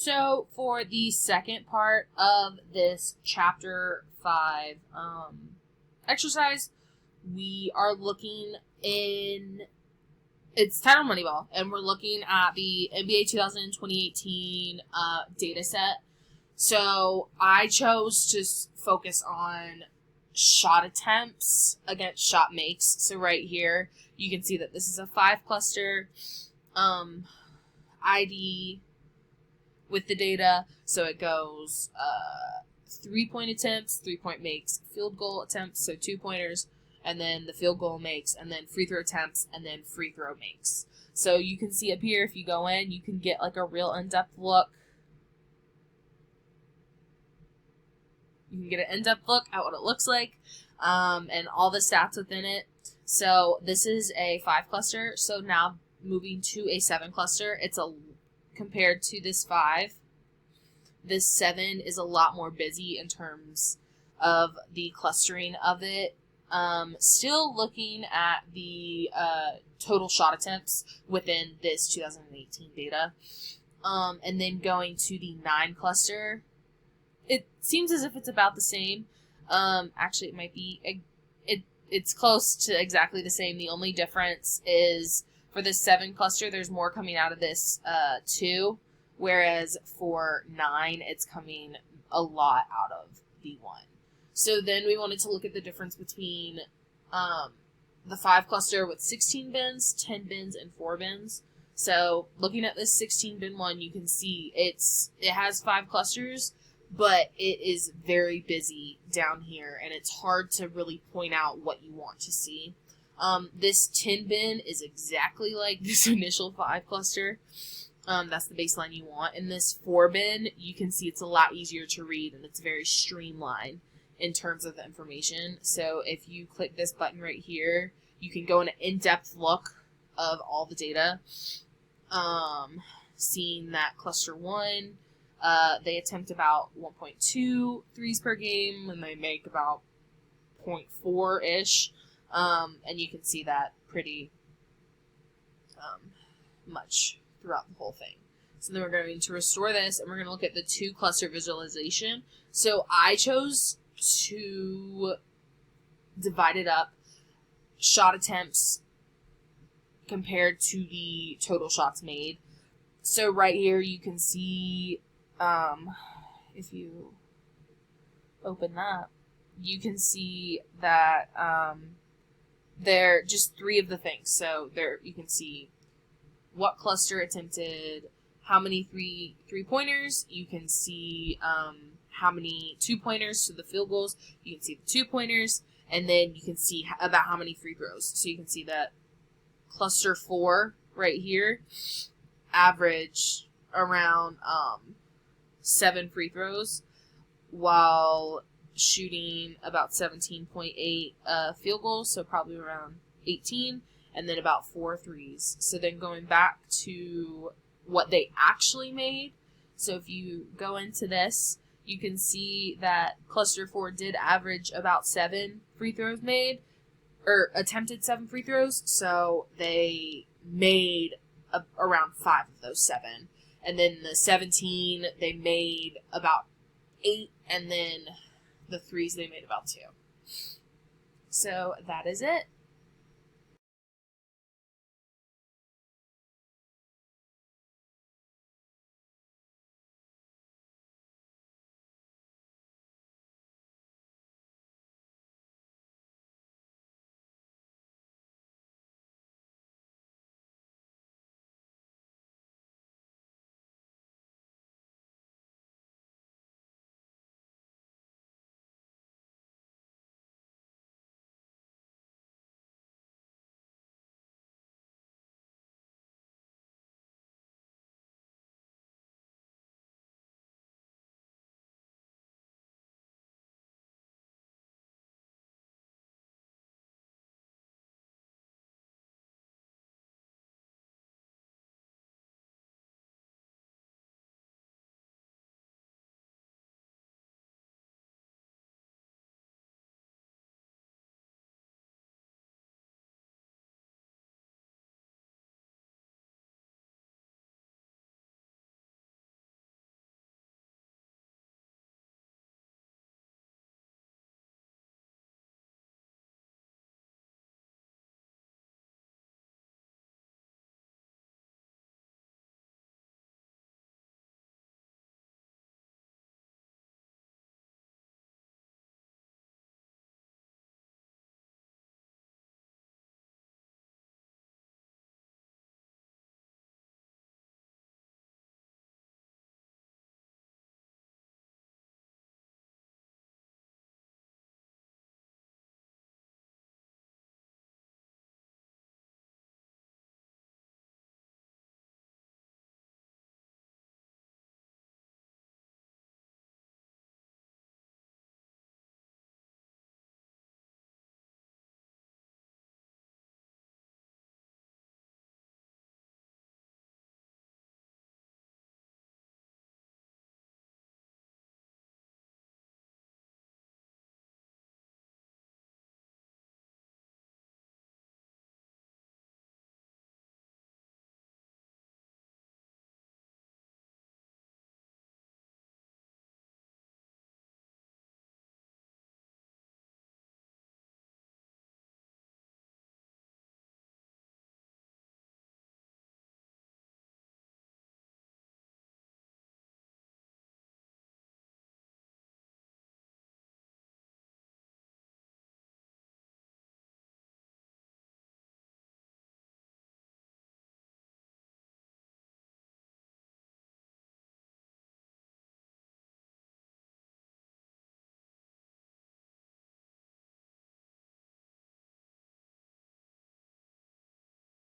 So for the second part of this chapter 5 exercise, we are looking in, it's titled Moneyball, and we're looking at the NBA 2018 data set. So I chose to focus on shot attempts against shot makes. So right here, you can see that this is a 5 cluster ID with the data. So it goes 3-point attempts, 3-point makes, field goal attempts, so 2-pointers, and then the field goal makes, and then free throw attempts, and then free throw makes. So you can see up here, if you go in, you can get like a real in-depth look. You can get an in-depth look at what it looks like, and all the stats within it. So this is a 5 cluster. So now moving to a 7 cluster, compared to this 5, this 7 is a lot more busy in terms of the clustering of it. Still looking at the total shot attempts within this 2018 data. And then going to the 9 cluster, it seems as if it's about the same. Actually, it might be, it's close to exactly the same. The only difference is for this 7 cluster, there's more coming out of this 2, whereas for 9, it's coming a lot out of the 1. So then we wanted to look at the difference between the 5 cluster with 16 bins, 10 bins, and 4 bins. So looking at this 16 bin one, you can see it has 5 clusters, but it is very busy down here, and it's hard to really point out what you want to see. This 10 bin is exactly like this initial 5 cluster. That's the baseline you want. In this 4 bin, you can see it's a lot easier to read, and it's very streamlined in terms of the information. So if you click this button right here, you can go in an in-depth look of all the data. Seeing that cluster 1, they attempt about 1.2 threes per game, and they make about 0.4-ish. And you can see that pretty much throughout the whole thing. So then we're going to restore this, and we're going to look at the 2 cluster visualization. So I chose to divide it up, shot attempts compared to the total shots made. So right here you can see, if you open that, you can see that they're just 3 of the things. So there you can see what cluster attempted how many three-pointers. You can see how many 2-pointers, so the field goals. You can see the 2-pointers, and then you can see about how many free throws. So you can see that cluster 4 right here average around 7 free throws, while shooting about 17.8 field goals, so probably around 18, and then about 4 threes. So then going back to what they actually made, so if you go into this, you can see that cluster 4 did average about 7 free throws made, or attempted 7 free throws, so they made around 5 of those 7. And then the 17, they made about 8, and then the threes, they made about 2. So that is it.